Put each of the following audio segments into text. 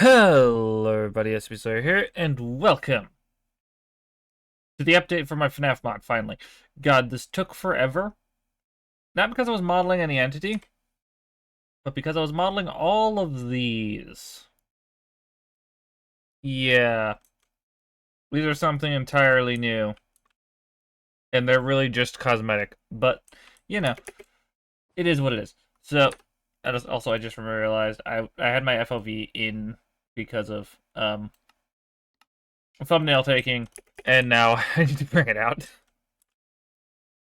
Hello everybody, SB here, and welcome to the update for my FNAF mod, finally. God, this took forever. Not because I was modeling any entity, but because I was modeling all of these. Yeah, these are something entirely new. And they're really just cosmetic. But, you know, it is what it is. So, I just realized I had my FOV in because of thumbnail taking, and now I need to bring it out.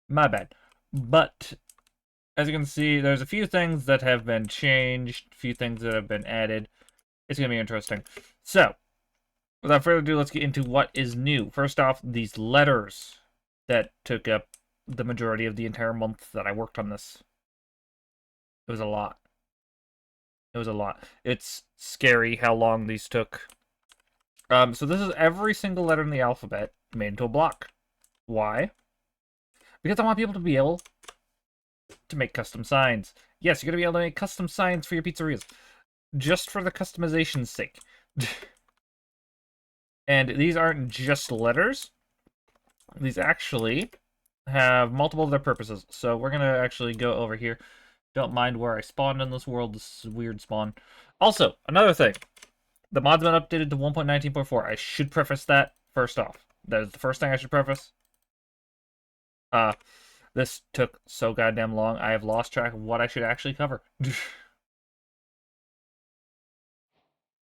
My bad. But as you can see, there's a few things that have been changed, a few things that have been added. It's going to be interesting. So, without further ado, let's get into what is new. First off, these letters that took up the majority of the entire month that I worked on this. It was a lot. It was a lot. It's scary how long these took. So this is every single letter in the alphabet made into a block. Why? Because I want people to be able to make custom signs. Yes, you're going to be able to make custom signs for your pizzerias. Just for the customization's sake. And these aren't just letters. These actually have multiple other purposes. So we're going to actually go over here. Don't mind where I spawned in this world. This is a weird spawn. Also, another thing. The mod's been updated to 1.19.4. I should preface that first off. That is the first thing I should preface. This took so goddamn long. I have lost track of what I should actually cover.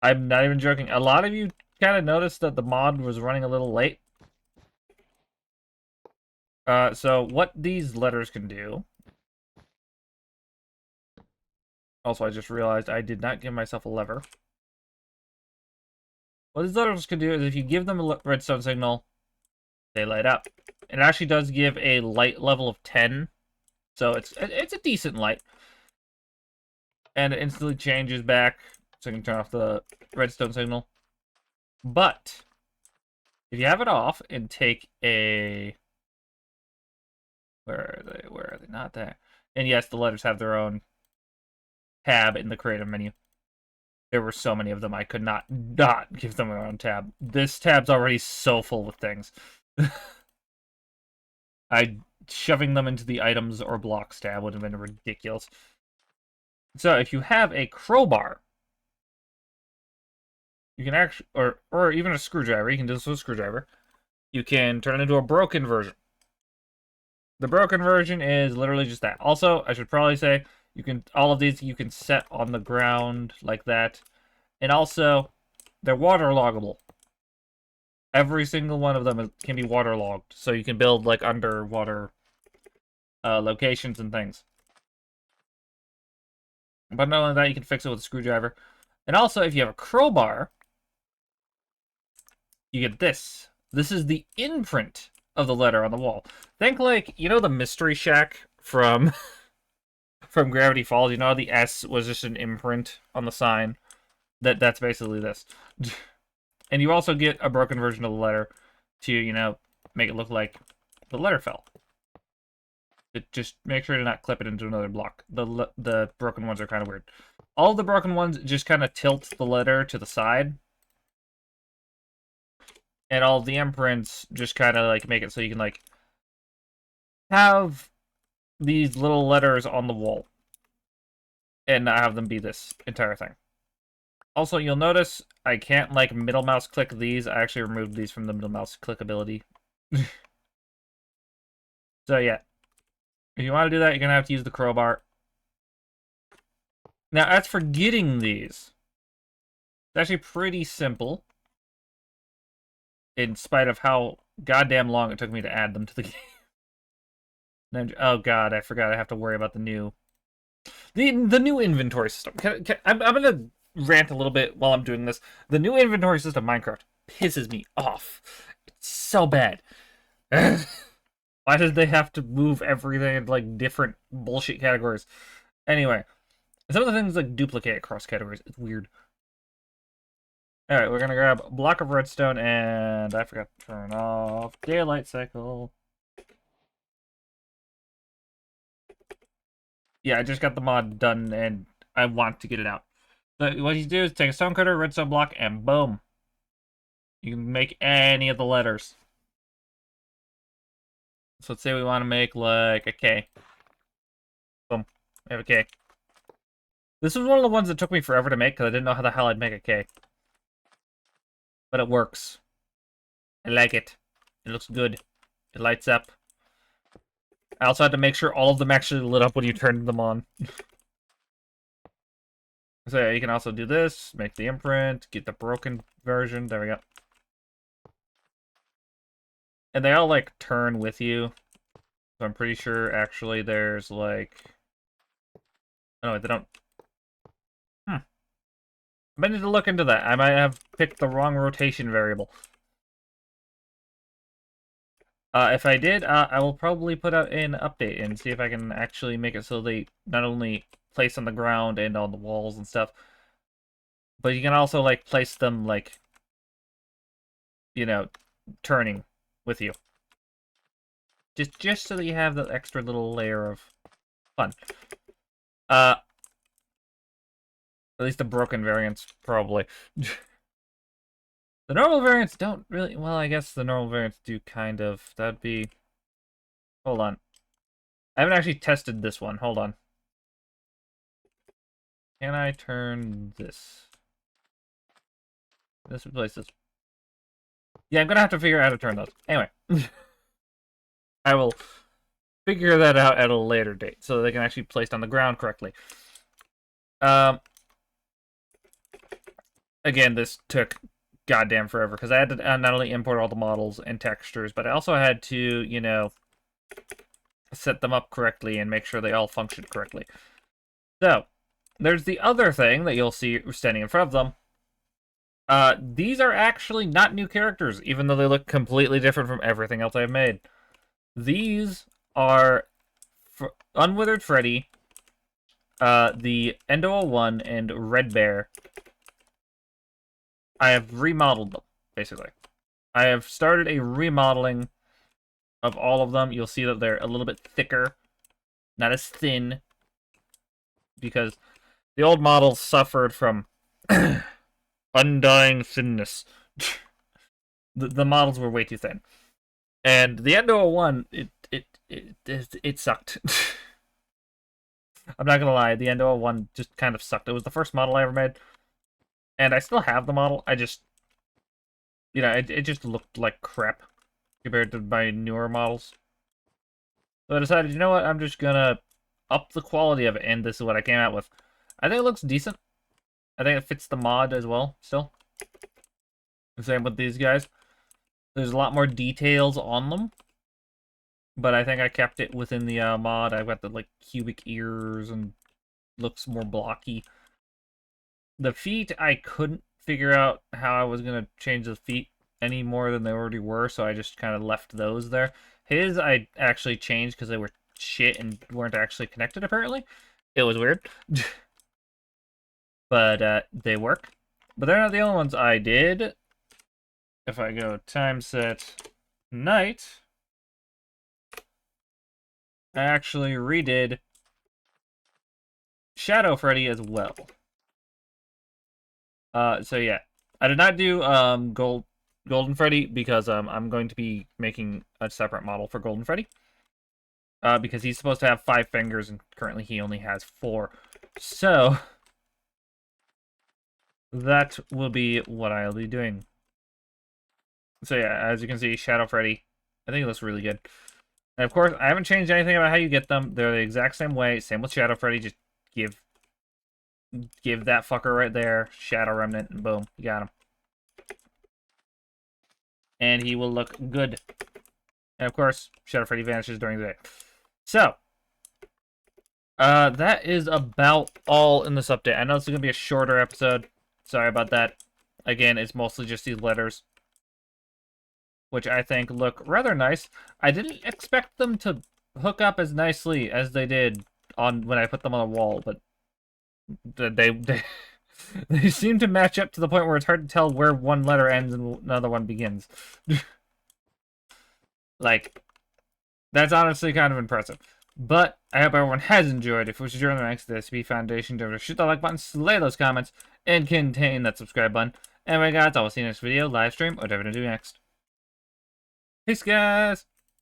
I'm not even joking. A lot of you kind of noticed that the mod was running a little late. So what these letters can do... Also, I just realized I did not give myself a lever. What these letters can do is if you give them a redstone signal, they light up. It actually does give a light level of 10. So it's a decent light. And it instantly changes back, so you can turn off the redstone signal. But if you have it off and take a... Where are they? Where are they? Not there. And yes, the letters have their own tab in the creative menu. There were so many of them, I could not give them their own tab. This tab's already so full with things. Shoving them into the items or blocks tab would have been ridiculous. So if you have a crowbar, you can actually, or even a screwdriver, you can do this with a screwdriver. You can turn it into a broken version. The broken version is literally just that. Also, I should probably say, all of these you can set on the ground like that. And also, they're waterloggable. Every single one of them can be waterlogged. So you can build like underwater locations and things. But not only that, you can fix it with a screwdriver. And also, if you have a crowbar, you get this. This is the imprint of the letter on the wall. Think like, you know the Mystery Shack from from Gravity Falls? You know the S was just an imprint on the sign? That's basically this. And you also get a broken version of the letter to, you know, make it look like the letter fell. Just make sure to not clip it into another block. The broken ones are kind of weird. All the broken ones just kind of tilt the letter to the side. And all the imprints just kind of like make it so you can like have these little letters on the wall and not have them be this entire thing. Also, you'll notice I can't like middle mouse click these. I actually removed these from the middle mouse click ability. So yeah, if you want to do that, you're gonna have to use the crowbar. Now, as for getting these, it's actually pretty simple. In spite of how goddamn long it took me to add them to the game. Oh god, I forgot I have to worry about the new new inventory system. I'm gonna rant a little bit while I'm doing this. The new inventory system Minecraft pisses me off. It's so bad. Why did they have to move everything into like different bullshit categories? Anyway, some of the things like duplicate across categories. It's weird. Alright, we're gonna grab a block of redstone, and I forgot to turn off daylight cycle. Yeah, I just got the mod done, and I want to get it out. So what you do is take a stonecutter, redstone block, and boom. You can make any of the letters. So let's say we want to make like a K. Boom. We have a K. This was one of the ones that took me forever to make because I didn't know how the hell I'd make a K. But it works. I like it. It looks good. It lights up. I also had to make sure all of them actually lit up when you turned them on. So yeah, you can also do this, make the imprint, get the broken version. There we go. And they all, like, turn with you. So I'm pretty sure, actually, there's, like... Oh, no, they don't... I might need to look into that. I might have picked the wrong rotation variable. If I did, I will probably put out an update and see if I can actually make it so they not only place on the ground and on the walls and stuff, but you can also, like, place them, like, you know, turning with you. Just so that you have that extra little layer of fun. At least the broken variants, probably. The normal variants don't really... Well, I guess the normal variants do kind of... That'd be... Hold on. I haven't actually tested this one. Hold on. Can I turn this? This replaces... Yeah, I'm gonna have to figure out how to turn those. Anyway. I will figure that out at a later date, so they can actually be placed on the ground correctly. Again, this took goddamn forever, because I had to not only import all the models and textures, but I also had to, you know, set them up correctly and make sure they all function correctly. So, there's the other thing that you'll see standing in front of them. These are actually not new characters, even though they look completely different from everything else I've made. These are Unwithered Freddy, the Endo-01, and Red Bear. I have remodeled them, basically. I have started a remodeling of all of them. You'll see that they're a little bit thicker, not as thin, because the old models suffered from undying thinness. The models were way too thin. And the Endo-01, it sucked. I'm not gonna lie, the Endo-01 just kind of sucked. It was the first model I ever made. And I still have the model, I just... You know, it just looked like crap compared to my newer models. So I decided, you know what, I'm just gonna up the quality of it, and this is what I came out with. I think it looks decent. I think it fits the mod as well, still. The same with these guys. There's a lot more details on them. But I think I kept it within the mod. I've got the, like, cubic ears and looks more blocky. The feet, I couldn't figure out how I was going to change the feet any more than they already were, so I just kind of left those there. His, I actually changed because they were shit and weren't actually connected, apparently. It was weird. But they work. But they're not the only ones I did. If I go time set night, I actually redid Shadow Freddy as well. So yeah, I did not do Golden Freddy because I'm going to be making a separate model for Golden Freddy. Because he's supposed to have 5 fingers and currently he only has 4. So that will be what I'll be doing. So yeah, as you can see, Shadow Freddy, I think it looks really good. And of course, I haven't changed anything about how you get them. They're the exact same way. Same with Shadow Freddy. Just give that fucker right there, Shadow Remnant, and boom, you got him. And he will look good. And of course, Shadow Freddy vanishes during the day. So, that is about all in this update. I know this is going to be a shorter episode. Sorry about that. Again, it's mostly just these letters, which I think look rather nice. I didn't expect them to hook up as nicely as they did when I put them on the wall, but they seem to match up to the point where it's hard to tell where one letter ends and another one begins. Like, that's honestly kind of impressive. But I hope everyone has enjoyed. If you wish to join the ranks of the SCP Foundation, don't forget to shoot that like button, slay those comments, and contain that subscribe button. Anyway, guys, I will see you next video, live stream, or whatever to do next. Peace, guys!